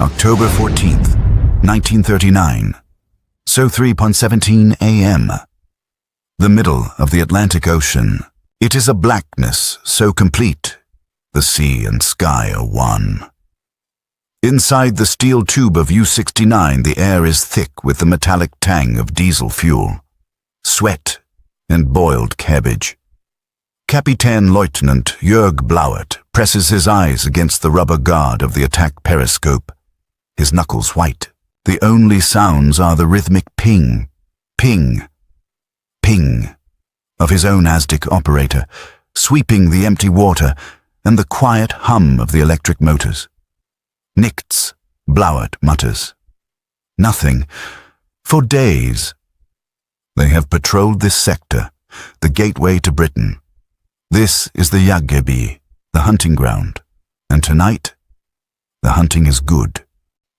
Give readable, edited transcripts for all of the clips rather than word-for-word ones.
October 14th, 1939. So 3:17 a.m. The middle of the Atlantic Ocean. It is a blackness so complete, the sea and sky are one. Inside the steel tube of U-69, the air is thick with the metallic tang of diesel fuel, sweat, and boiled cabbage. Kapitän Lieutenant Jörg Blauert presses his eyes against the rubber guard of the attack periscope, his knuckles white. The only sounds are the rhythmic ping, ping, ping of his own ASDIC operator, sweeping the empty water, and the quiet hum of the electric motors. Nichts, Blauert mutters. Nothing. For days. They have patrolled this sector, the gateway to Britain. This is the Jagdgebiet, the hunting ground. And tonight, the hunting is good.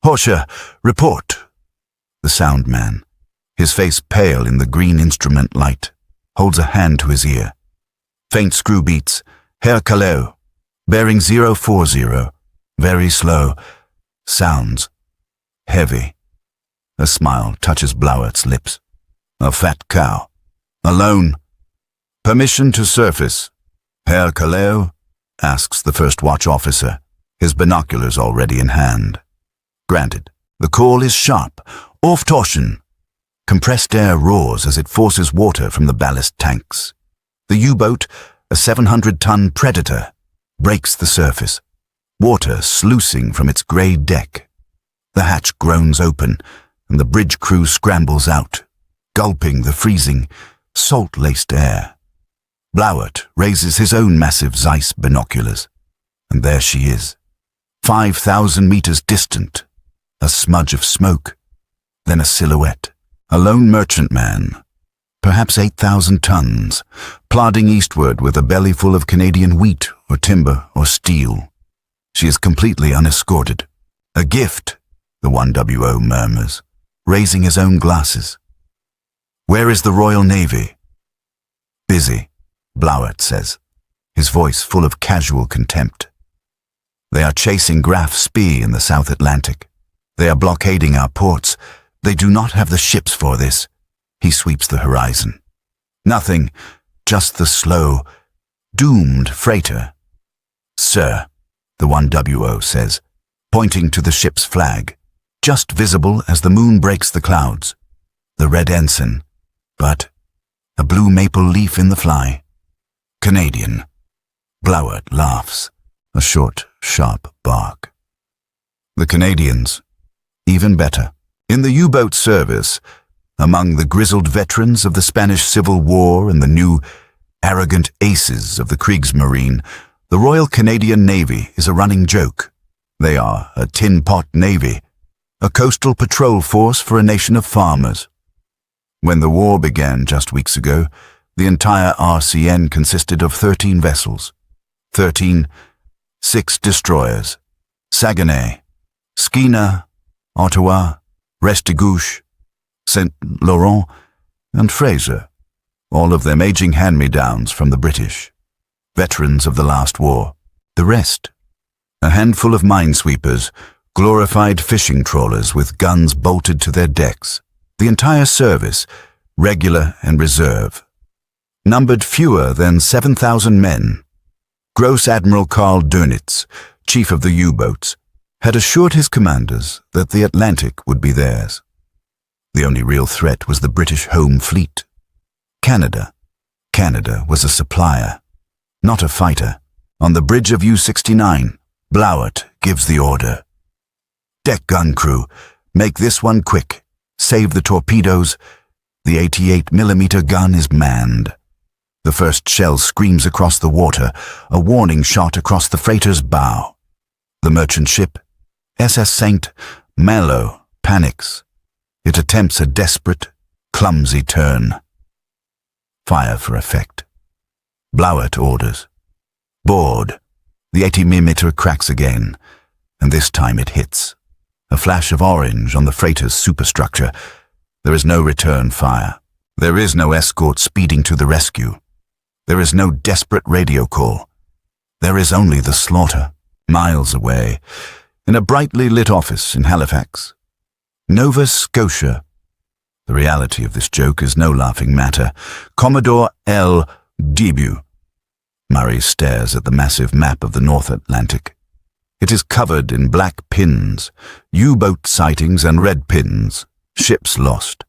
Horscher, report. The sound man, his face pale in the green instrument light, holds a hand to his ear. Faint screw beats. Herr Kaleo, bearing 040. Very slow. Sounds. Heavy. A smile touches Blauert's lips. A fat cow. Alone. Permission to surface. Herr Kaleo, asks the first watch officer, his binoculars already in hand. Granted. The call is sharp. Auftauschen. Compressed air roars as it forces water from the ballast tanks. The U-boat, a 700-ton Predator, breaks the surface, water sluicing from its grey deck. The hatch groans open, and the bridge crew scrambles out, gulping the freezing, salt-laced air. Blauert raises his own massive Zeiss binoculars, and there she is, 5,000 meters distant, a smudge of smoke, then a silhouette, a lone merchantman, perhaps 8,000 tons, plodding eastward with a belly full of Canadian wheat or timber or steel. She is completely unescorted. A gift, the 1WO murmurs, raising his own glasses. Where is the Royal Navy? Busy, Blauert says, his voice full of casual contempt. They are chasing Graf Spee in the South Atlantic. They are blockading our ports. They do not have the ships for this. He sweeps the horizon. Nothing, just the slow, doomed freighter. Sir, the 1WO says, pointing to the ship's flag, just visible as the moon breaks the clouds. The red ensign, but a blue maple leaf in the fly. Canadian. Blauert laughs, a short, sharp bark. The Canadians, even better. In the U-boat service, among the grizzled veterans of the Spanish Civil War and the new, arrogant aces of the Kriegsmarine, the Royal Canadian Navy is a running joke. They are a tin-pot navy, a coastal patrol force for a nation of farmers. When the war began just weeks ago, the entire RCN consisted of 13 vessels. 6 destroyers, Saguenay, Skeena, Ottawa, Restigouche, St. Laurent, and Fraser, all of them aging hand-me-downs from the British, veterans of the last war. The rest, a handful of minesweepers, glorified fishing trawlers with guns bolted to their decks. The entire service, regular and reserve, numbered fewer than 7,000 men. Gross Admiral Karl Dönitz, chief of the U-boats, had assured his commanders that the Atlantic would be theirs. The only real threat was the British home fleet. Canada. Canada was a supplier, not a fighter. On the bridge of U-69, Blauert gives the order. Deck gun crew, make this one quick. Save the torpedoes. The 88mm gun is manned. The first shell screams across the water, a warning shot across the freighter's bow. The merchant ship, SS Sank, Malo, panics. It attempts a desperate, clumsy turn. Fire for effect. Blauert orders. Board. The 80mm cracks again, and this time it hits. A flash of orange on the freighter's superstructure. There is no return fire. There is no escort speeding to the rescue. There is no desperate radio call. There is only the slaughter, miles away, in a brightly lit office in Halifax, Nova Scotia. The reality of this joke is no laughing matter. Commodore L. Debut. Murray stares at the massive map of the North Atlantic. It is covered in black pins, U-boat sightings and red pins, ships lost.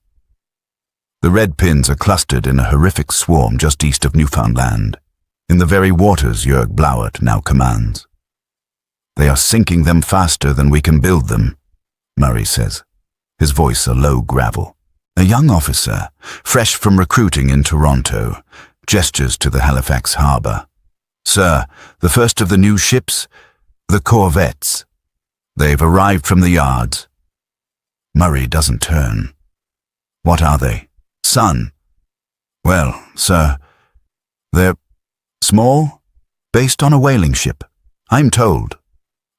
The red pins are clustered in a horrific swarm just east of Newfoundland, in the very waters Jörg Blauert now commands. They are sinking them faster than we can build them, Murray says, his voice a low gravel. A young officer, fresh from recruiting in Toronto, gestures to the Halifax harbour. Sir, the first of the new ships, the Corvettes. They've arrived from the yards. Murray doesn't turn. What are they? Son? Well, sir, they're small, based on a whaling ship, I'm told.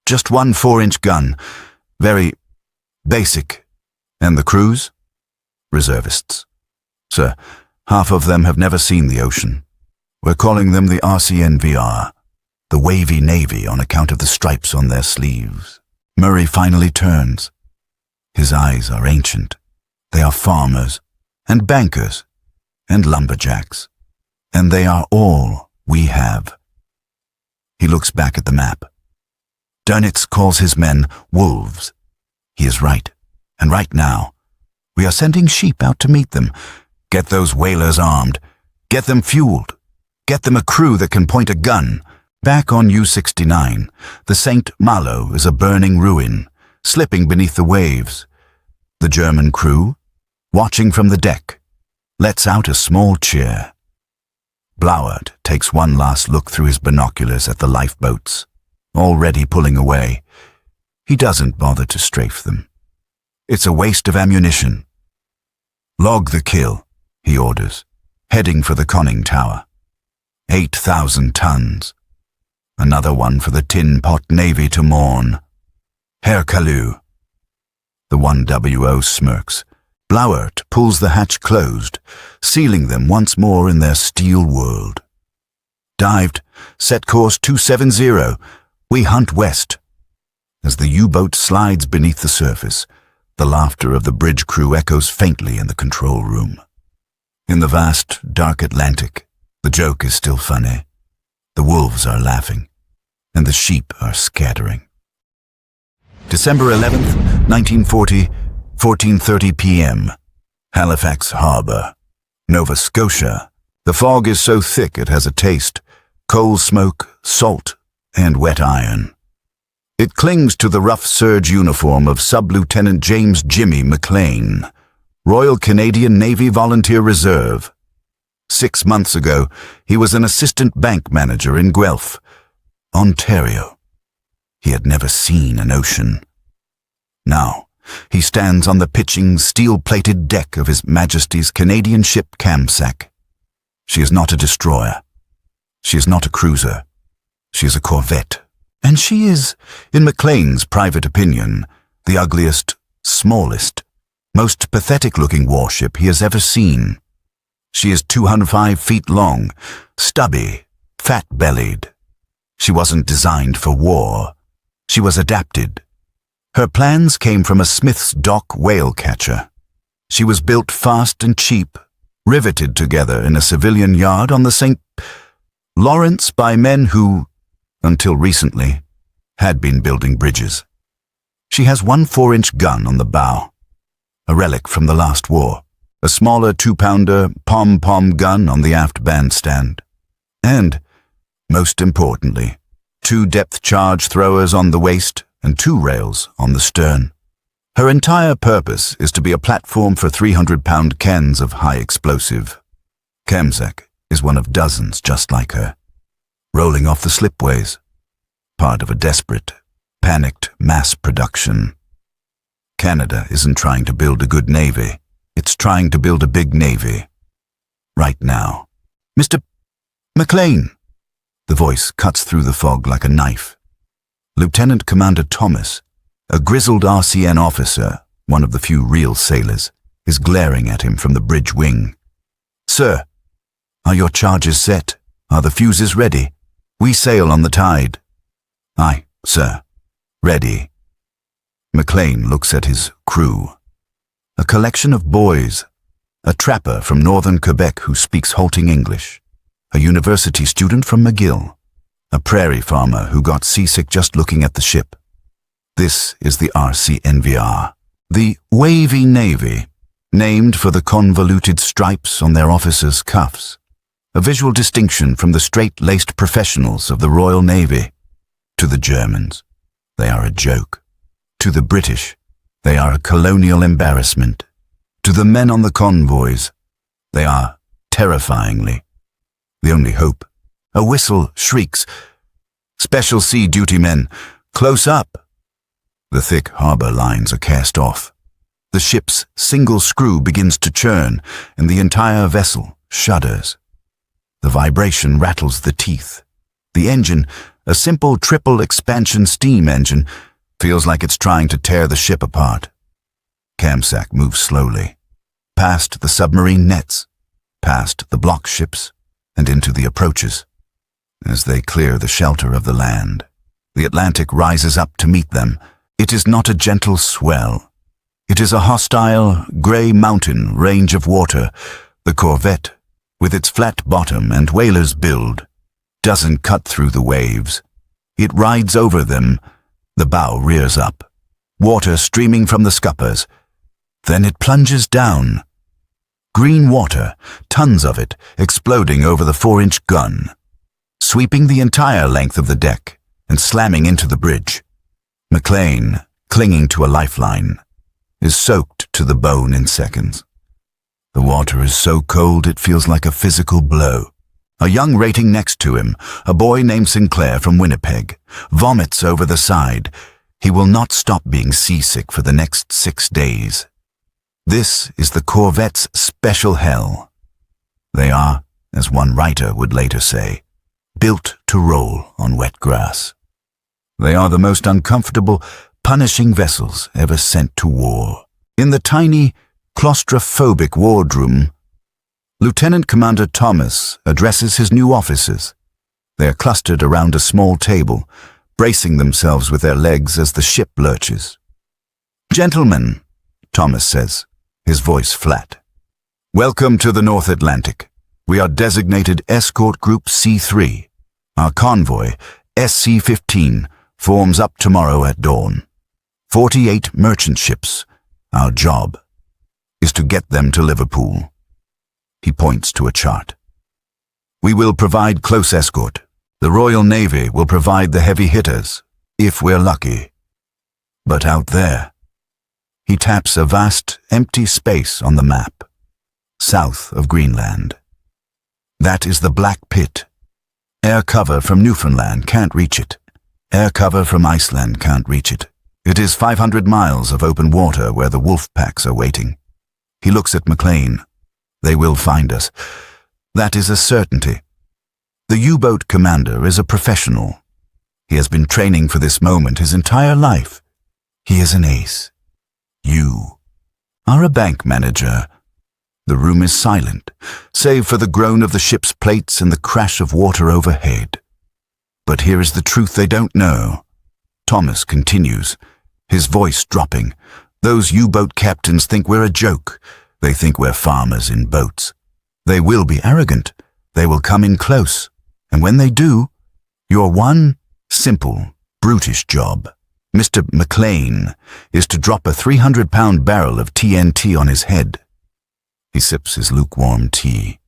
Just one 4-inch gun, very basic. And the crews? Reservists. Sir, half of them have never seen the ocean. We're calling them the RCNVR, the Wavy Navy, on account of the stripes on their sleeves. Murray finally turns. His eyes are ancient. They are farmers, and bankers, and lumberjacks, and they are all we have. He looks back at the map. Dönitz calls his men wolves. He is right, and right now, we are sending sheep out to meet them. Get those whalers armed. Get them fueled. Get them a crew that can point a gun. Back on U-69, the St. Malo is a burning ruin, slipping beneath the waves. The German crew, watching from the deck, lets out a small cheer. Blauert takes one last look through his binoculars at the lifeboats, already pulling away. He doesn't bother to strafe them. It's a waste of ammunition. Log the kill, he orders, heading for the conning tower. 8,000 tons. Another one for the Tin Pot Navy to mourn. Herr Kalu. The 1WO smirks. Blauert pulls the hatch closed, sealing them once more in their steel world. Dived, set course 270. We hunt west. As the U-boat slides beneath the surface, the laughter of the bridge crew echoes faintly in the control room. In the vast, dark Atlantic, the joke is still funny. The wolves are laughing, and the sheep are scattering. December 11th, 1940, 14:30 p.m. Halifax Harbour, Nova Scotia. The fog is so thick it has a taste. Coal smoke, salt, and wet iron. It clings to the rough serge uniform of Sub-Lieutenant James Jimmy McLean, Royal Canadian Navy Volunteer Reserve. 6 months ago, he was an assistant bank manager in Guelph, Ontario. He had never seen an ocean. Now, he stands on the pitching, steel-plated deck of His Majesty's Canadian ship Sank. She is not a destroyer. She is not a cruiser. She is a corvette. And she is, in McLean's private opinion, the ugliest, smallest, most pathetic-looking warship he has ever seen. She is 205 feet long, stubby, fat-bellied. She wasn't designed for war. She was adapted. Her plans came from a Smith's Dock whale catcher. She was built fast and cheap, riveted together in a civilian yard on the St. Lawrence by men who, until recently, had been building bridges. She has one 4-inch gun on the bow, a relic from the last war, a smaller 2-pounder pom-pom gun on the aft bandstand, and, most importantly, 2 depth charge throwers on the waist and 2 rails on the stern. Her entire purpose is to be a platform for 300-pound cans of high explosive. Kamsak is one of dozens just like her, rolling off the slipways, part of a desperate, panicked mass production. Canada isn't trying to build a good navy, it's trying to build a big navy. Right now. Mr. McLean. The voice cuts through the fog like a knife. Lieutenant Commander Thomas, a grizzled RCN officer, one of the few real sailors, is glaring at him from the bridge wing. Sir, are your charges set? Are the fuses ready? We sail on the tide. Aye, sir. Ready. McLean looks at his crew. A collection of boys, a trapper from northern Quebec who speaks halting English, a university student from McGill, a prairie farmer who got seasick just looking at the ship. This is the RCNVR, the Wavy Navy, named for the convoluted stripes on their officers' cuffs, a visual distinction from the straight-laced professionals of the Royal Navy. To the Germans, they are a joke. To the British, they are a colonial embarrassment. To the men on the convoys, they are terrifyingly the only hope. A whistle shrieks, "Special Sea Duty men, close up!" The thick harbor lines are cast off. The ship's single screw begins to churn, and the entire vessel shudders. The vibration rattles the teeth. The engine, a simple triple expansion steam engine, feels like it's trying to tear the ship apart. Kamsak moves slowly, past the submarine nets, past the block ships, and into the approaches. As they clear the shelter of the land, the Atlantic rises up to meet them. It is not a gentle swell. It is a hostile, grey mountain range of water. The Corvette, with its flat bottom and whaler's build, doesn't cut through the waves. It rides over them. The bow rears up, water streaming from the scuppers. Then it plunges down. Green water, tons of it, exploding over the 4-inch gun, sweeping the entire length of the deck and slamming into the bridge. McLean, clinging to a lifeline, is soaked to the bone in seconds. The water is so cold it feels like a physical blow. A young rating next to him, a boy named Sinclair from Winnipeg, vomits over the side. He will not stop being seasick for the next 6 days. This is the Corvette's special hell. They are, as one writer would later say, built to roll on wet grass. They are the most uncomfortable, punishing vessels ever sent to war. In the tiny, claustrophobic wardroom, Lieutenant Commander Thomas addresses his new officers. They are clustered around a small table, bracing themselves with their legs as the ship lurches. "Gentlemen," Thomas says, his voice flat, "welcome to the North Atlantic. We are designated Escort Group C3. Our convoy, SC-15, forms up tomorrow at dawn. 48 merchant ships. Our job is to get them to Liverpool." He points to a chart. "We will provide close escort. The Royal Navy will provide the heavy hitters, if we're lucky. But out there," he taps a vast, empty space on the map, south of Greenland. "That is the Black Pit. Air cover from Newfoundland can't reach it. Air cover from Iceland can't reach it. It is 500 miles of open water where the wolf packs are waiting." He looks at McLean. "They will find us. That is a certainty." The U-boat commander is a professional. He has been training for this moment his entire life. He is an ace. You are a bank manager. The room is silent, save for the groan of the ship's plates and the crash of water overhead. But here is the truth they don't know. Thomas continues, his voice dropping. "Those U-boat captains think we're a joke. They think we're farmers in boats. They will be arrogant. They will come in close. And when they do, your one simple, brutish job, Mr. McLean, is to drop a 300-pound barrel of TNT on his head." He sips his lukewarm tea.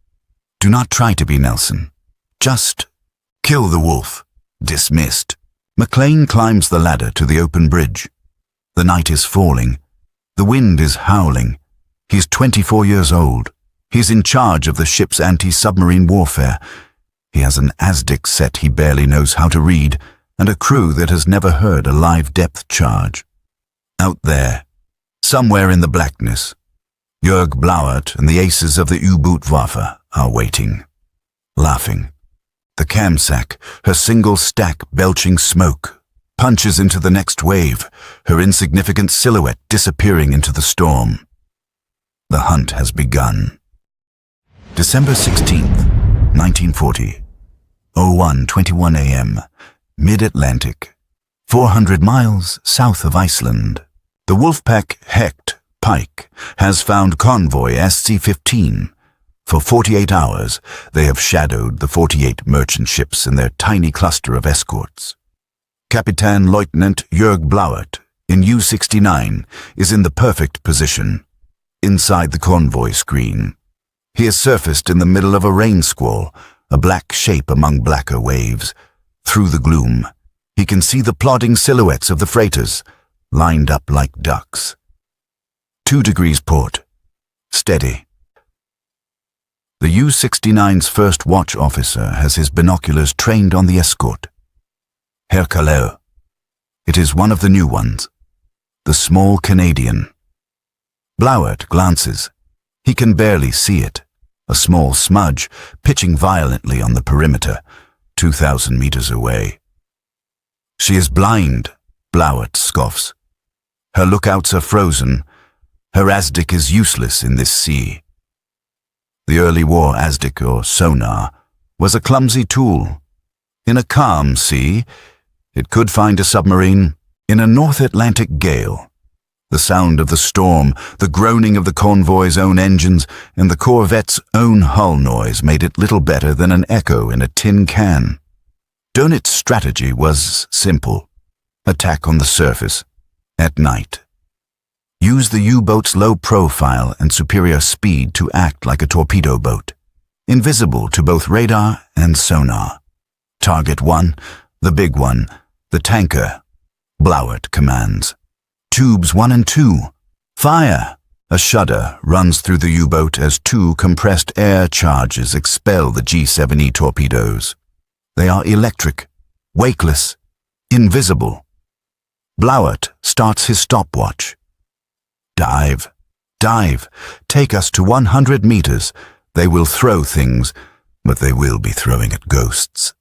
"Do not try to be Nelson. Just kill the wolf." Dismissed. McLean climbs the ladder to the open bridge. The night is falling. The wind is howling. He's 24 years old. He's in charge of the ship's anti-submarine warfare. He has an ASDIC set he barely knows how to read, and a crew that has never heard a live depth charge. Out there, somewhere in the blackness, Jörg Blauert and the aces of the U-Boot-Waffe are waiting, laughing. The Kamsak, her single stack belching smoke, punches into the next wave, her insignificant silhouette disappearing into the storm. The hunt has begun. December 16th, 1940, 01:21 a.m., mid-Atlantic, 400 miles south of Iceland. The Wolfpack Hecht Pike has found convoy SC-15. For 48 hours, they have shadowed the 48 merchant ships in their tiny cluster of escorts. Captain Lieutenant Jörg Blauert, in U-69, is in the perfect position, inside the convoy screen. He has surfaced in the middle of a rain squall, a black shape among blacker waves. Through the gloom, he can see the plodding silhouettes of the freighters, lined up like ducks. 2 degrees port. Steady. The U-69's first watch officer has his binoculars trained on the escort. Herr Kaleo. It is one of the new ones. The small Canadian. Blauert glances. He can barely see it. A small smudge pitching violently on the perimeter, 2,000 meters away. She is blind, Blauert scoffs. Her lookouts are frozen. Her ASDIC is useless in this sea. The early war ASDIC, or sonar, was a clumsy tool. In a calm sea, it could find a submarine. In a North Atlantic gale, the sound of the storm, the groaning of the convoy's own engines, and the Corvette's own hull noise made it little better than an echo in a tin can. Dönitz' strategy was simple. Attack on the surface, at night. Use the U-boat's low profile and superior speed to act like a torpedo boat, invisible to both radar and sonar. Target 1, the big one, the tanker, Blauert commands. Tubes 1 and 2, fire! A shudder runs through the U-boat as 2 compressed air charges expel the G7E torpedoes. They are electric, wakeless, invisible. Blauert starts his stopwatch. Dive, dive, take us to 100 meters. They will throw things, but they will be throwing at ghosts.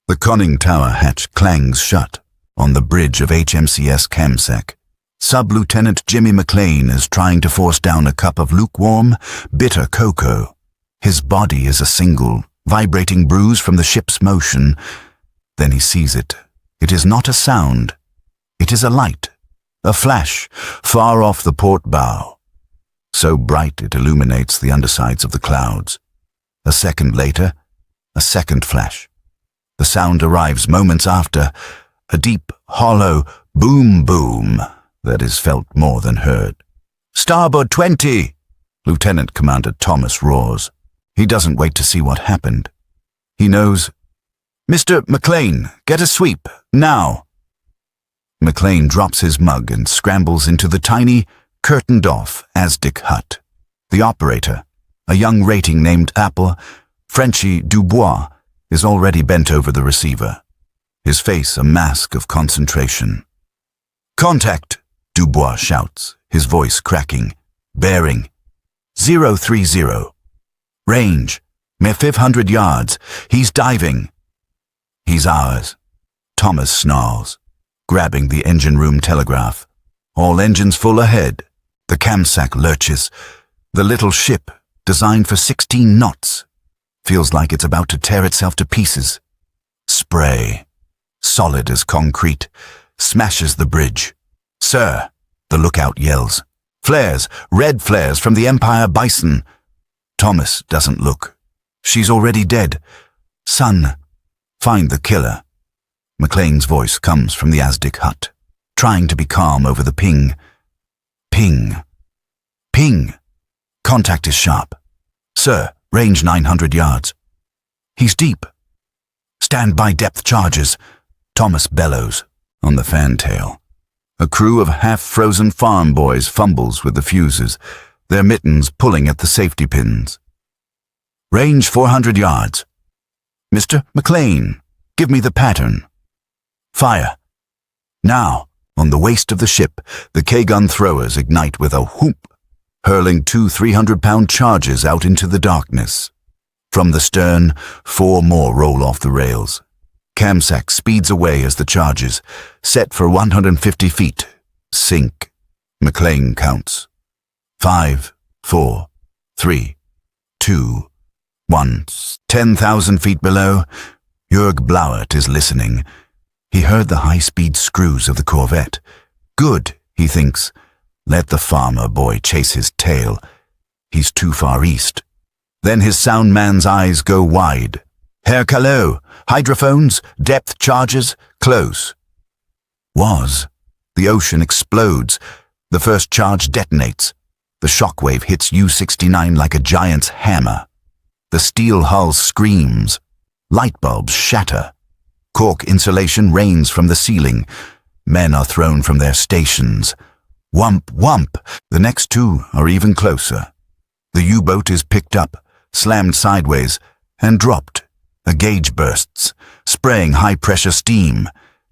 The conning tower hatch clangs shut on the bridge of HMCS Kamsak. Sub-Lieutenant Jimmy McLean is trying to force down a cup of lukewarm, bitter cocoa. His body is a single, vibrating bruise from the ship's motion. Then he sees it. It is not a sound. It is a light, a flash, far off the port bow. So bright it illuminates the undersides of the clouds. A second later, a second flash. The sound arrives moments after, a deep, hollow boom-boom that is felt more than heard. "Starboard 20!" Lieutenant Commander Thomas roars. He doesn't wait to see what happened. He knows. "Mr. McLean, get a sweep, now!" McLean drops his mug and scrambles into the tiny, curtained-off ASDIC hut. The operator, a young rating named Apple, Frenchy Dubois, is already bent over the receiver, his face a mask of concentration. "Contact!" Dubois shouts, his voice cracking. "Bearing 030. Range, mere 500 yards. He's diving." "He's ours," Thomas snarls, grabbing the engine room telegraph. All engines full ahead. The Kamsak lurches. The little ship, designed for 16 knots, feels like it's about to tear itself to pieces. Spray, solid as concrete, smashes the bridge. "Sir," the lookout yells. "Flares, red flares from the Empire Bison." Thomas doesn't look. "She's already dead. Son, find the killer." McLean's voice comes from the ASDIC hut, trying to be calm over the ping. Ping. Ping. Contact is sharp. "Sir, range 900 yards. He's deep." "Stand by depth charges," Thomas bellows on the fantail. A crew of half-frozen farm boys fumbles with the fuses, their mittens pulling at the safety pins. "Range 400 yards. Mr. McLean, give me the pattern." "Fire." Now, on the waist of the ship, the K-gun throwers ignite with a whoop, hurling 2 300-pound charges out into the darkness. From the stern, 4 more roll off the rails. Kamsak speeds away as the charges, set for 150 feet, sink. McLean counts. 5, 4, 3, 2, 1. 10,000 feet below, Jörg Blauert is listening. He heard the high-speed screws of the Corvette. Good, He thinks, let the farmer boy chase his tail. He's too far east. Then his sound man's eyes go wide. Herr Callot, hydrophones, depth charges, close. The ocean explodes. The first charge detonates. The shockwave hits U-69 like a giant's hammer. The steel hull screams. Light bulbs shatter. Cork insulation rains from the ceiling. Men are thrown from their stations. Whump, whump. The next two are even closer. The U-boat is picked up, slammed sideways, and dropped. A gauge bursts, spraying high-pressure steam.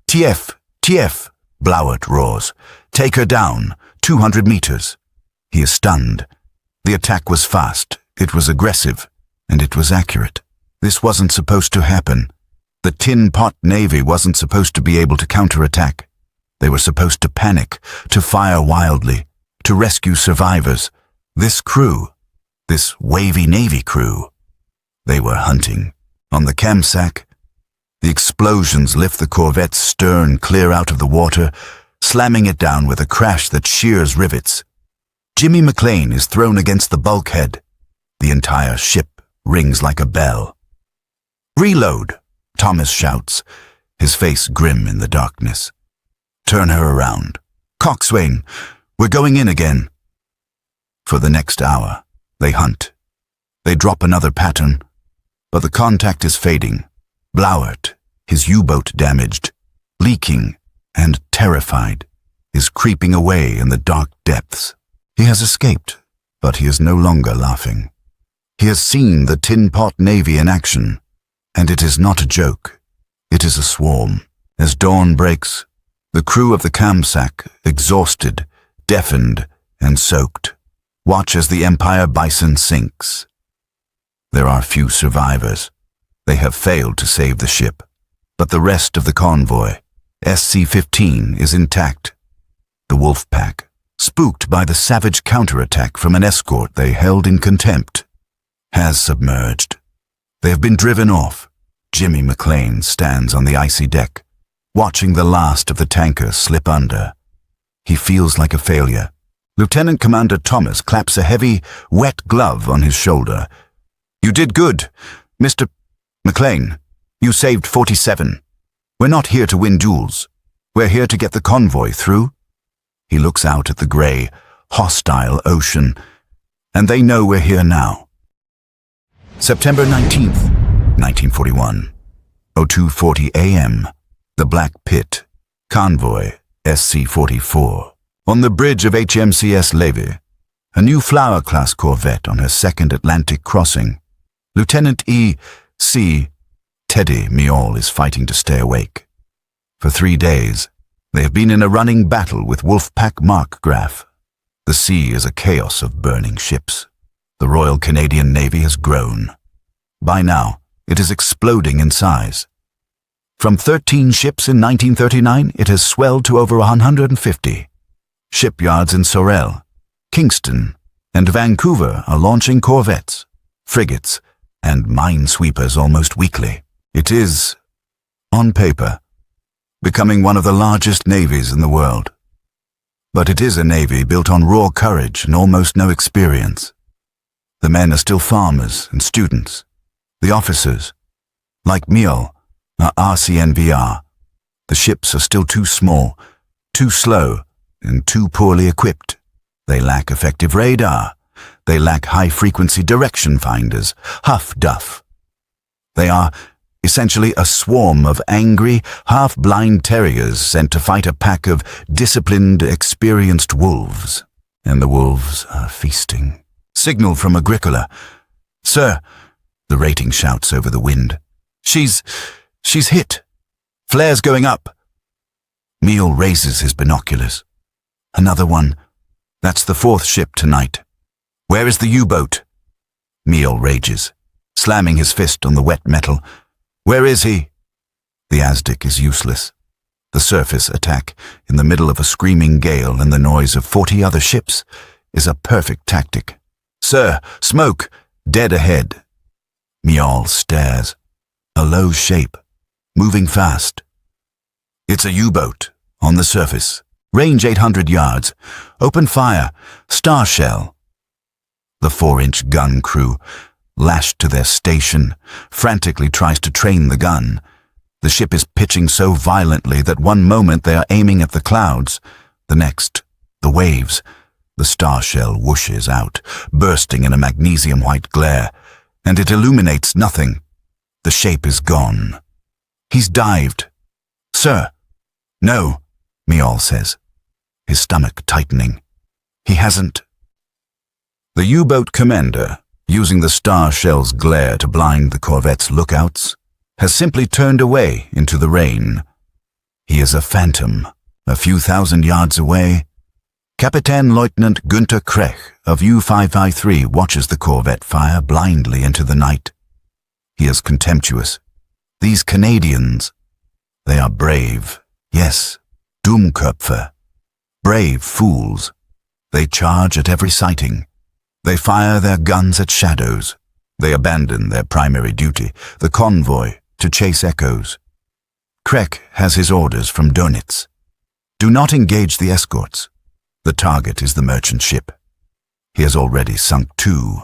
TF, TF, Blauert roars. Take her down, 200 meters. He is stunned. The attack was fast, it was aggressive, and it was accurate. This wasn't supposed to happen. The Tin Pot Navy wasn't supposed to be able to counterattack. They were supposed to panic, to fire wildly, to rescue survivors. This crew, this wavy Navy crew, they were hunting. On the Kamsak, the explosions lift the Corvette's stern clear out of the water, slamming it down with a crash that shears rivets. Jimmy McLean is thrown against the bulkhead. The entire ship rings like a bell. Reload, Thomas shouts, his face grim in the darkness. Turn her around. Coxswain, we're going in again. For the next hour, they hunt. They drop another pattern, but the contact is fading. Blauert, his U-boat damaged, leaking, and terrified, is creeping away in the dark depths. He has escaped, but he is no longer laughing. He has seen the Tin Pot Navy in action, and it is not a joke. It is a swarm. As dawn breaks, the crew of the Kamsak, exhausted, deafened, and soaked, watch as the Empire Bison sinks. There are few survivors. They have failed to save the ship, but the rest of the convoy, SC-15, is intact. The wolf pack, spooked by the savage counterattack from an escort they held in contempt, has submerged. They have been driven off. Jimmy McLean stands on the icy deck, watching the last of the tanker slip under. He feels like a failure. Lieutenant Commander Thomas claps a heavy, wet glove on his shoulder. You did good, Mr. McLean. You saved 47. We're not here to win duels. We're here to get the convoy through. He looks out at the grey, hostile ocean, and they know we're here now. September 19th, 1941, 02:40 a.m., the Black Pit, convoy SC-44. On the bridge of HMCS Levy, a new Flower-class corvette on her second Atlantic crossing, Lieutenant E.C. Teddy Miall is fighting to stay awake. For 3 days, they have been in a running battle with Wolfpack Markgraf. The sea is a chaos of burning ships. The Royal Canadian Navy has grown. By now, it is exploding in size. From 13 ships in 1939, it has swelled to over 150. Shipyards in Sorel, Kingston, and Vancouver are launching corvettes, frigates, and minesweepers almost weekly. It is, on paper, becoming one of the largest navies in the world. But it is a navy built on raw courage and almost no experience. The men are still farmers and students. The officers, like Miall, are RCNVR. The ships are still too small, too slow, and too poorly equipped. They lack effective radar. They lack high-frequency direction finders, huff-duff. They are essentially a swarm of angry, half-blind terriers sent to fight a pack of disciplined, experienced wolves. And the wolves are feasting. Signal from Agricola. Sir, the rating shouts over the wind. She's hit. Flares going up. Miall raises his binoculars. Another one. That's the 4th ship tonight. Where is the U-boat? Miall rages, slamming his fist on the wet metal. Where is he? The Aztec is useless. The surface attack, in the middle of a screaming gale and the noise of 40 other ships, is a perfect tactic. Sir, smoke, dead ahead. Miall stares. A low shape, moving fast. It's a U-boat, on the surface. Range 800 yards. Open fire. Star shell. The 4-inch gun crew, lashed to their station, frantically tries to train the gun. The ship is pitching so violently that one moment they are aiming at the clouds, the next, the waves. The star shell whooshes out, bursting in a magnesium-white glare, and it illuminates nothing. The shape is gone. He's dived. Sir. No, Miol says, his stomach tightening. He hasn't. The U-boat commander, using the star shell's glare to blind the Corvette's lookouts, has simply turned away into the rain. He is a phantom, a few thousand yards away. Kapitän Lieutenant Günther Krech of U-553 watches the Corvette fire blindly into the night. He is contemptuous. These Canadians, they are brave. Yes, Dummköpfe. Brave fools. They charge at every sighting. They fire their guns at shadows. They abandon their primary duty, the convoy, to chase echoes. Krech has his orders from Dönitz. Do not engage the escorts. The target is the merchant ship. He has already sunk 2.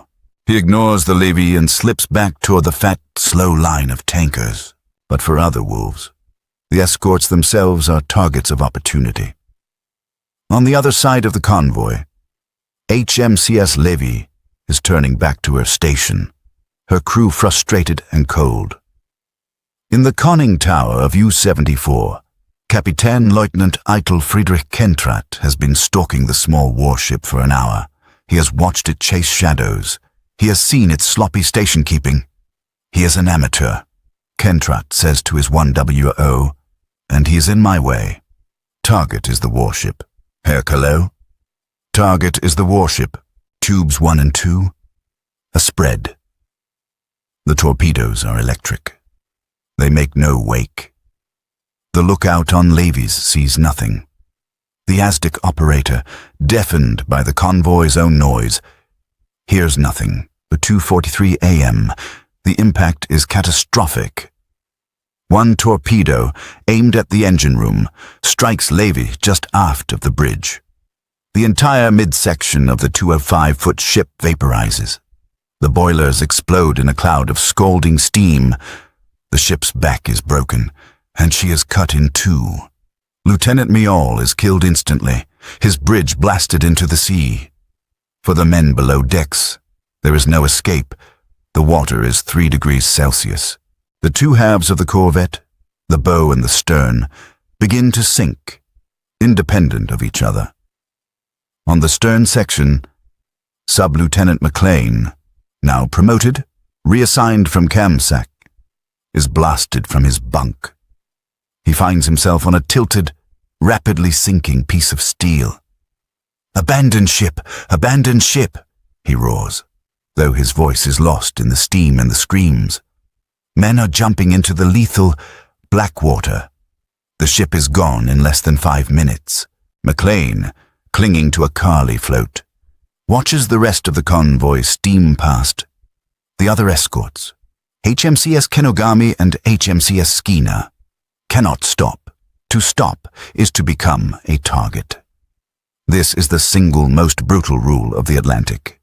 He ignores the levy and slips back toward the fat, slow line of tankers. But for other wolves, the escorts themselves are targets of opportunity. On the other side of the convoy, HMCS Levy is turning back to her station, her crew frustrated and cold. In the conning tower of U-74, Kapitän Lieutenant Eitel Friedrich Kentrat has been stalking the small warship for an hour. He has watched it chase shadows. He has seen its sloppy station-keeping. He is an amateur, Kentrat says to his 1WO, and he is in my way. Target is the warship. Herr Callot? Target is the warship. Tubes 1 and 2. A spread. The torpedoes are electric. They make no wake. The lookout on Levy's sees nothing. The Aztec operator, deafened by the convoy's own noise, hears nothing. At 2:43 a.m., the impact is catastrophic. One torpedo, aimed at the engine room, strikes Levy just aft of the bridge. The entire midsection of the 205-foot ship vaporizes. The boilers explode in a cloud of scalding steam. The ship's back is broken, and she is cut in 2. Lieutenant Miol is killed instantly, his bridge blasted into the sea. For the men below decks, there is no escape. The water is 3 degrees Celsius. The 2 halves of the Corvette, the bow and the stern, begin to sink, independent of each other. On the stern section, Sub-Lieutenant McLean, now promoted, reassigned from Kamsack, is blasted from his bunk. He finds himself on a tilted, rapidly sinking piece of steel. "Abandon ship! Abandon ship!" he roars, though his voice is lost in the steam and the screams. Men are jumping into the lethal Blackwater. The ship is gone in less than 5 minutes. McLean, clinging to a Carly float, watches the rest of the convoy steam past. The other escorts, HMCS Kenogami and HMCS Skeena, cannot stop. To stop is to become a target. This is the single most brutal rule of the Atlantic.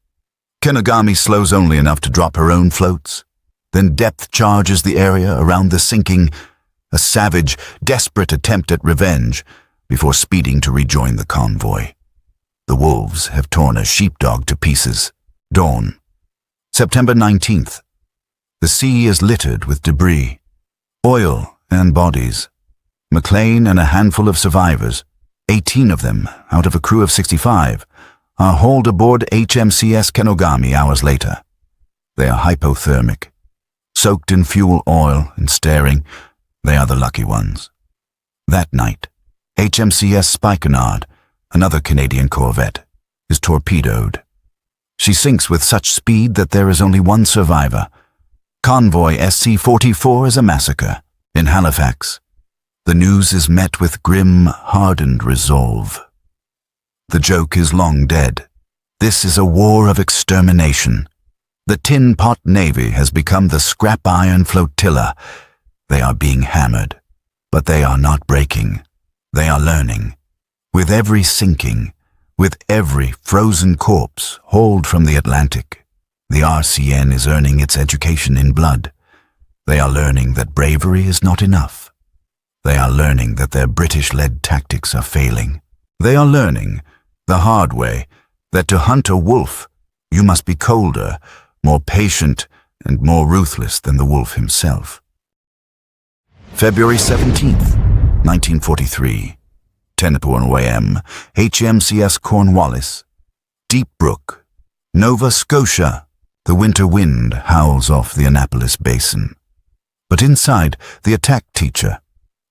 Kenogami slows only enough to drop her own floats, then depth charges the area around the sinking, a savage, desperate attempt at revenge, before speeding to rejoin the convoy. The wolves have torn a sheepdog to pieces. Dawn. September 19th. The sea is littered with debris, oil and bodies. McLean and a handful of survivors, 18 of them out of a crew of 65, are hauled aboard HMCS Kenogami hours later. They are hypothermic. Soaked in fuel oil and staring, they are the lucky ones. That night, HMCS Spikenard, another Canadian corvette, is torpedoed. She sinks with such speed that there is only one survivor. Convoy SC-44 is a massacre in Halifax. The news is met with grim, hardened resolve. The joke is long dead. This is a war of extermination. The Tin Pot Navy has become the scrap iron flotilla. They are being hammered, but they are not breaking. They are learning. With every sinking, with every frozen corpse hauled from the Atlantic, the RCN is earning its education in blood. They are learning that bravery is not enough. They are learning that their British-led tactics are failing. They are learning, the hard way, that to hunt a wolf, you must be colder, more patient, and more ruthless than the wolf himself. February 17th, 1943. 10:01 a.m., HMCS Cornwallis. Deep Brook, Nova Scotia. The winter wind howls off the Annapolis Basin. But inside, the attack teacher,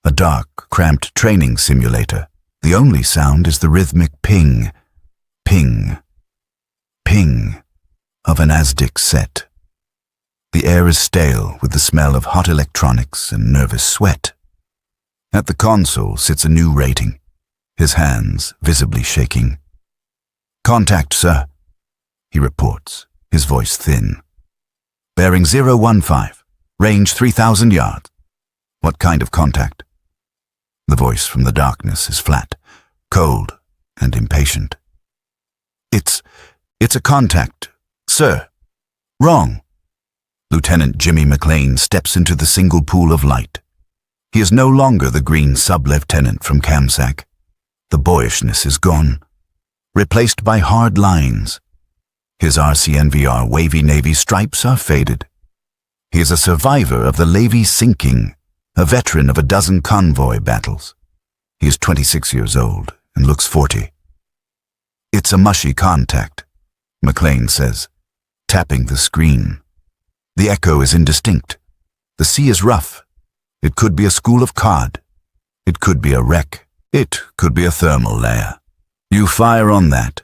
a dark, cramped training simulator. The only sound is the rhythmic ping, ping, ping of an ASDIC set. The air is stale with the smell of hot electronics and nervous sweat. At the console sits a new rating, his hands visibly shaking. "Contact, sir," he reports, his voice thin. "Bearing 015, range 3,000 yards. What kind of contact?" The voice from the darkness is flat, cold, and impatient. It's a contact, sir. Wrong." Lieutenant Jimmy McLean steps into the single pool of light. He is no longer the green sub-lieutenant from Kamsack. The boyishness is gone, replaced by hard lines. His RCNVR wavy Navy stripes are faded. He is a survivor of the Navy sinking, a veteran of a dozen convoy battles. He is 26 years old and looks 40. "It's a mushy contact," McLean says, tapping the screen. The echo is indistinct. The sea is rough. It could be a school of cod. It could be a wreck. It could be a thermal layer. "You fire on that.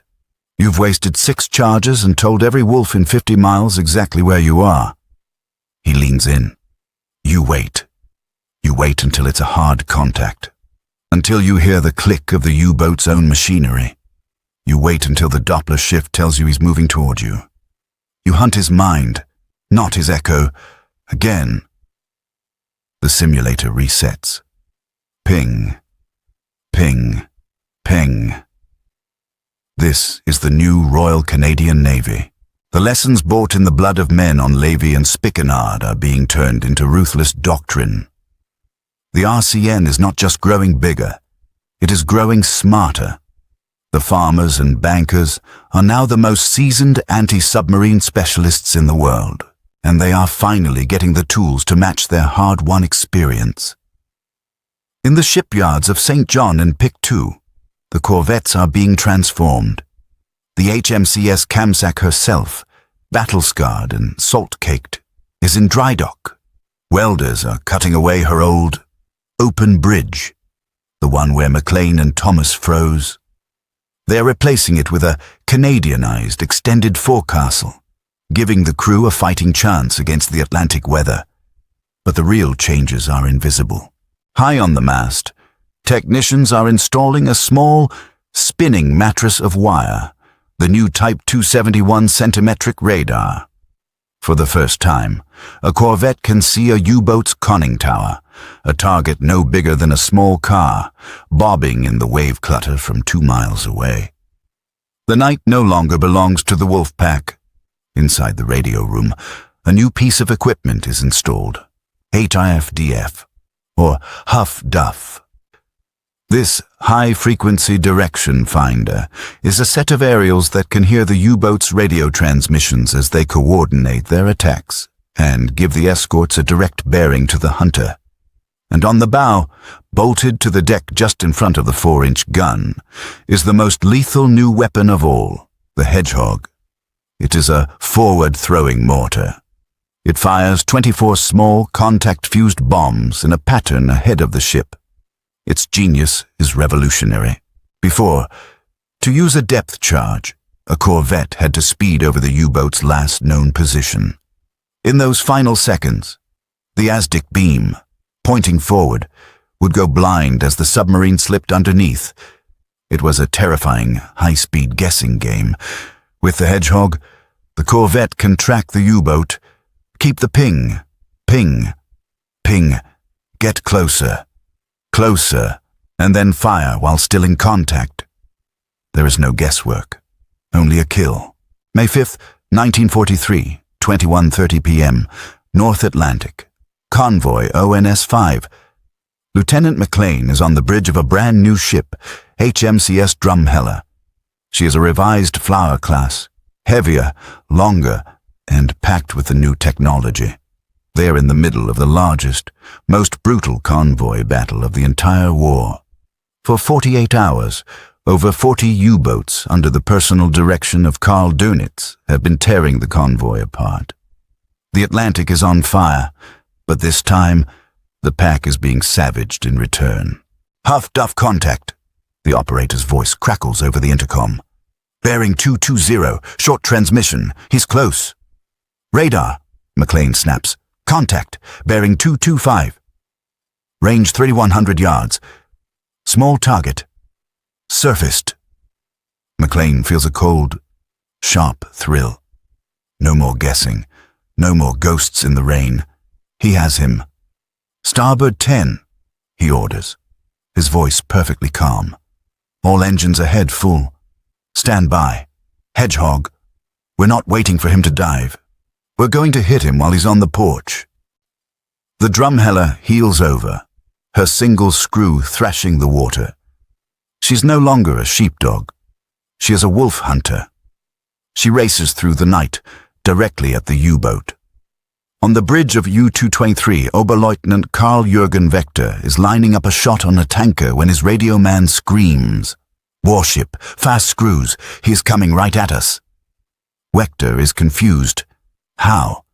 You've wasted 6 charges and told every wolf in 50 miles exactly where you are." He leans in. You wait. You wait until it's a hard contact. Until you hear the click of the U-boat's own machinery. You wait until the Doppler shift tells you he's moving toward you. You hunt his mind, not his echo. Again. The simulator resets. Ping. Ping. Ping. This is the new Royal Canadian Navy. The lessons bought in the blood of men on Levy and Spikenard are being turned into ruthless doctrine. The RCN is not just growing bigger, it is growing smarter. The farmers and bankers are now the most seasoned anti-submarine specialists in the world, and they are finally getting the tools to match their hard-won experience. In the shipyards of St. John and Pictou, the Corvettes are being transformed. The HMCS Kamsack herself, battle-scarred and salt-caked, is in dry dock. Welders are cutting away her old, open bridge, the one where McLean and Thomas froze. They are replacing it with a Canadianized extended forecastle, giving the crew a fighting chance against the Atlantic weather. But the real changes are invisible. High on the mast, technicians are installing a small, spinning mattress of wire, the new Type 271 centimetric radar. For the first time, a Corvette can see a U-boat's conning tower, a target no bigger than a small car, bobbing in the wave clutter from 2 miles away. The night no longer belongs to the wolf pack. Inside the radio room, a new piece of equipment is installed, HIFDF, or Huff Duff. This high-frequency direction finder is a set of aerials that can hear the U-boat's radio transmissions as they coordinate their attacks and give the escorts a direct bearing to the hunter. And on the bow, bolted to the deck just in front of the 4-inch gun, is the most lethal new weapon of all, the Hedgehog. It is a forward-throwing mortar. It fires 24 small, contact-fused bombs in a pattern ahead of the ship. Its genius is revolutionary. Before, to use a depth charge, a Corvette had to speed over the U-boat's last known position. In those final seconds, the ASDIC beam, pointing forward, would go blind as the submarine slipped underneath. It was a terrifying, high-speed guessing game. With the Hedgehog, the Corvette can track the U-boat, keep the ping, ping, ping, get closer, closer, and then fire while still in contact. There is no guesswork, only a kill. May 5th, 1943, 21:30 p.m., North Atlantic. Convoy ONS-5. Lieutenant McLean is on the bridge of a brand new ship, HMCS Drumheller. She is a revised Flower class, heavier, longer, and packed with the new technology. They are in the middle of the largest, most brutal convoy battle of the entire war. For 48 hours, over 40 U-boats under the personal direction of Karl Dönitz have been tearing the convoy apart. The Atlantic is on fire, but this time, the pack is being savaged in return. Huff-duff contact. The operator's voice crackles over the intercom. Bearing 220, short transmission. He's close. Radar, McLean snaps. Contact, bearing 225. Range 3,100 yards. Small target. Surfaced. McLean feels a cold, sharp thrill. No more guessing. No more ghosts in the rain. He has him. Starboard 10, he orders, his voice perfectly calm. All engines ahead full. Stand by. Hedgehog. We're not waiting for him to dive. We're going to hit him while he's on the porch. The Drumheller heels over, her single screw thrashing the water. She's no longer a sheepdog. She is a wolf hunter. She races through the night, directly at the U-boat. On the bridge of U-223, Oberleutnant Karl-Jürgen Wechter is lining up a shot on a tanker when his radio man screams. Warship, fast screws, he is coming right at us. Wechter is confused. How?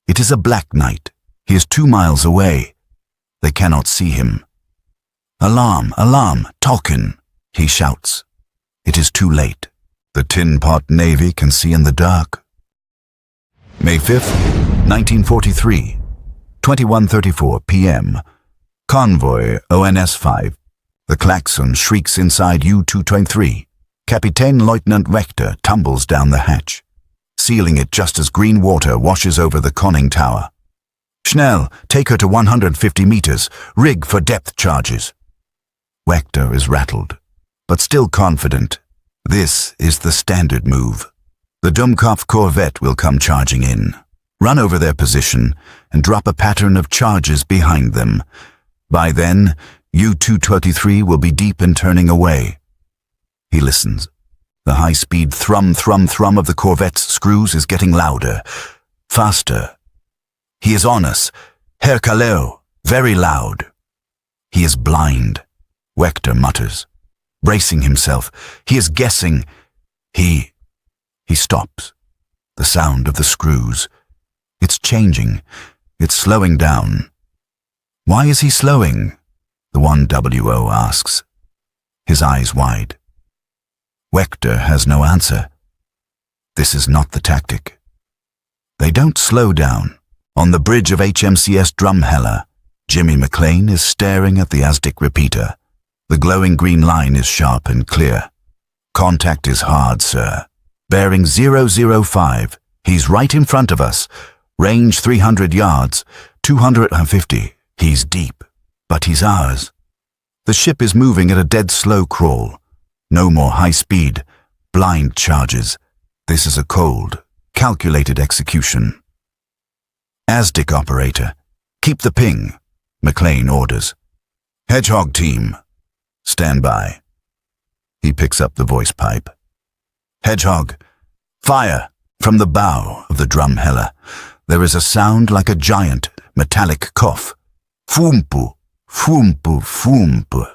It is a black night. He is 2 miles away. They cannot see him. Alarm, alarm, Tolkien, he shouts. It is too late. The Tin Pot Navy can see in the dark. May 5th, 1943, 21:34 p.m. Convoy ONS-5. The klaxon shrieks inside U-223. Kapitänleutnant Wechter tumbles down the hatch, sealing it just as green water washes over the conning tower. Schnell, take her to 150 meters. Rig for depth charges. Wechter is rattled, but still confident. This is the standard move. The Dummkopf Corvette will come charging in, run over their position, and drop a pattern of charges behind them. By then, U-223 will be deep and turning away. He listens. The high-speed thrum, thrum, thrum of the Corvette's screws is getting louder, faster. He is on us. Herr Kaleo, very loud. He is blind, Wechter mutters, bracing himself. He is guessing. He stops. The sound of the screws. It's changing. It's slowing down. Why is he slowing? The 1WO asks, his eyes wide. Wechter has no answer. This is not the tactic. They don't slow down. On the bridge of HMCS Drumheller, Jimmy McLean is staring at the ASDIC repeater. The glowing green line is sharp and clear. Contact is hard, sir. Bearing 005. He's right in front of us. Range 300 yards. 250. He's deep. But he's ours. The ship is moving at a dead slow crawl. No more high speed. Blind charges. This is a cold, calculated execution. ASDIC operator. Keep the ping, McLean orders. Hedgehog team. Stand by. He picks up the voice pipe. Hedgehog. Fire from the bow of the Drumheller. There is a sound like a giant, metallic cough. Foompu, foompu, foompu.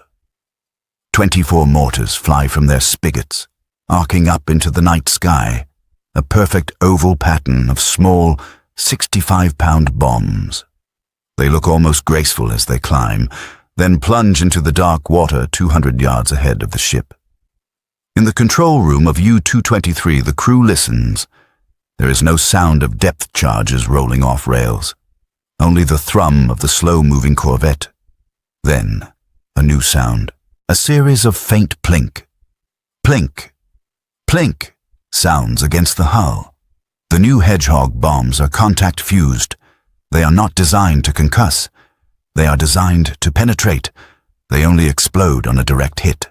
24 mortars fly from their spigots, arcing up into the night sky, a perfect oval pattern of small, 65-pound bombs. They look almost graceful as they climb, then plunge into the dark water 200 yards ahead of the ship. In the control room of U-223, the crew listens. There is no sound of depth charges rolling off rails, only the thrum of the slow-moving Corvette. Then, a new sound, a series of faint plink. Plink, plink, sounds against the hull. The new Hedgehog bombs are contact-fused. They are not designed to concuss. They are designed to penetrate. They only explode on a direct hit.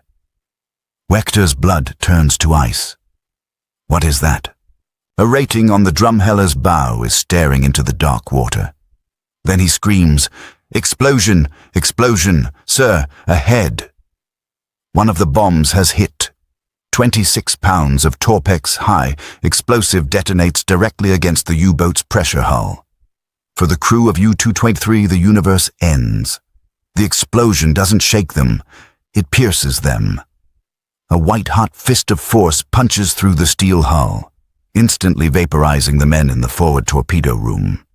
Wechter's blood turns to ice. What is that? A rating on the Drumheller's bow is staring into the dark water. Then he screams, "Explosion! Explosion! Sir, ahead!" One of the bombs has hit. 26 pounds of Torpex-high explosive detonates directly against the U-boat's pressure hull. For the crew of U-223, the universe ends. The explosion doesn't shake them, it pierces them. A white-hot fist of force punches through the steel hull, instantly vaporizing the men in the forward torpedo room.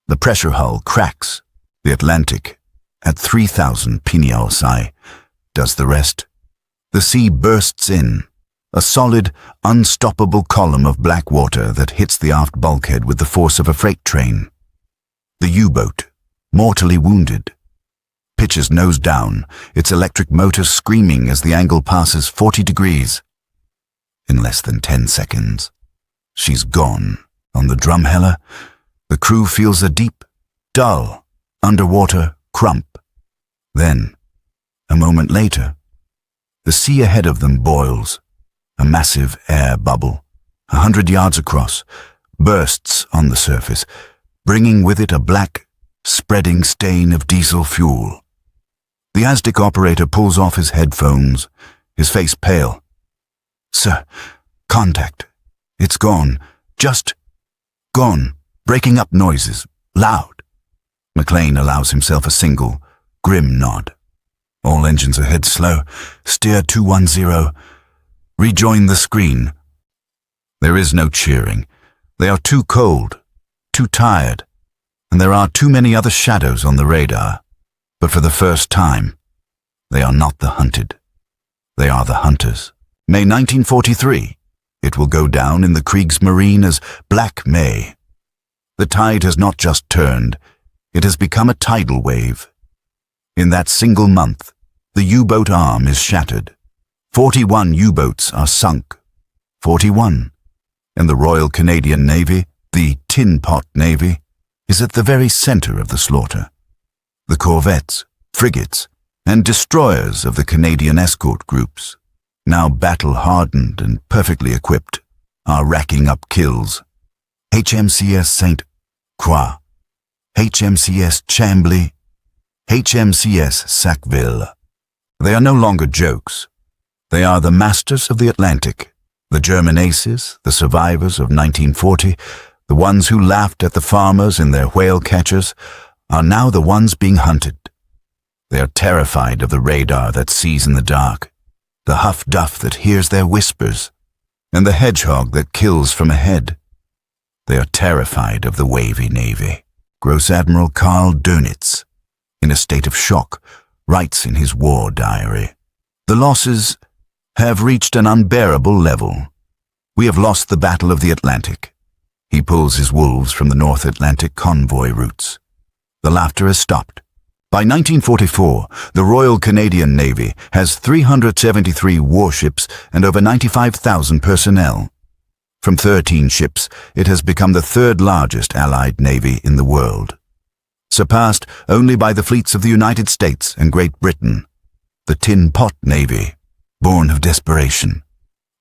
The pressure hull cracks. The Atlantic, at 3,000 psi, does the rest. The sea bursts in, a solid, unstoppable column of black water that hits the aft bulkhead with the force of a freight train. The U-boat, mortally wounded, pitches nose down, its electric motor screaming as the angle passes 40 degrees. In less than 10 seconds, she's gone. On the Drumheller, the crew feels a deep, dull, underwater crump. Then, a moment later, the sea ahead of them boils. A massive air bubble, 100 yards across, bursts on the surface, bringing with it a black, spreading stain of diesel fuel. The Aztec operator pulls off his headphones, his face pale. "Sir, contact. It's gone. Just gone. Breaking up noises. Loud." McLean allows himself a single, grim nod. "All engines ahead slow. Steer 210. Rejoin the screen." There is no cheering. They are too cold, too tired, and there are too many other shadows on the radar. But for the first time, they are not the hunted. They are the hunters. May 1943. It will go down in the Kriegsmarine as Black May. The tide has not just turned, it has become a tidal wave. In that single month, the U-boat arm is shattered. 41 U-boats are sunk. 41. And the Royal Canadian Navy, the Tin Pot Navy, is at the very center of the slaughter. The corvettes, frigates, and destroyers of the Canadian escort groups, now battle-hardened and perfectly equipped, are racking up kills. HMCS St. Croix, HMCS Chambly, HMCS Sackville. They are no longer jokes. They are the masters of the Atlantic, the German aces, the survivors of 1940, the ones who laughed at the farmers in their whale catchers, are now the ones being hunted. They are terrified of the radar that sees in the dark, the huff-duff that hears their whispers, and the hedgehog that kills from ahead. They are terrified of the wavy navy. Gross Admiral Karl Dönitz, in a state of shock, writes in his war diary, "The losses have reached an unbearable level. We have lost the Battle of the Atlantic." He pulls his wolves from the North Atlantic convoy routes. The laughter has stopped. By 1944, the Royal Canadian Navy has 373 warships and over 95,000 personnel. From 13 ships, it has become the third largest Allied navy in the world, surpassed only by the fleets of the United States and Great Britain. The Tin Pot Navy, born of desperation,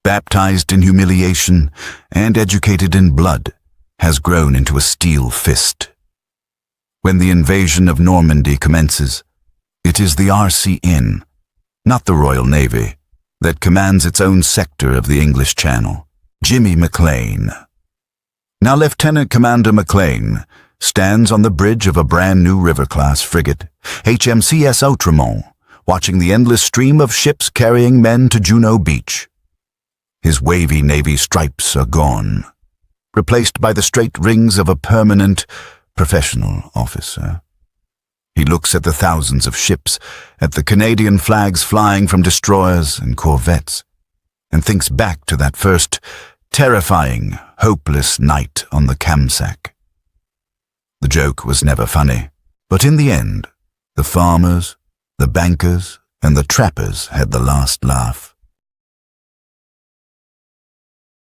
baptized in humiliation, and educated in blood, has grown into a steel fist. When the invasion of Normandy commences, it is the RCN, not the Royal Navy, that commands its own sector of the English Channel. Jimmy McLean. Now Lieutenant Commander McLean stands on the bridge of a brand new river-class frigate, HMCS Outremont, watching the endless stream of ships carrying men to Juno Beach. His wavy navy stripes are gone, replaced by the straight rings of a permanent, professional officer. He looks at the thousands of ships, at the Canadian flags flying from destroyers and corvettes, and thinks back to that first terrifying, hopeless night on the Kamsack. The joke was never funny, but in the end, the farmers, the bankers, and the trappers had the last laugh.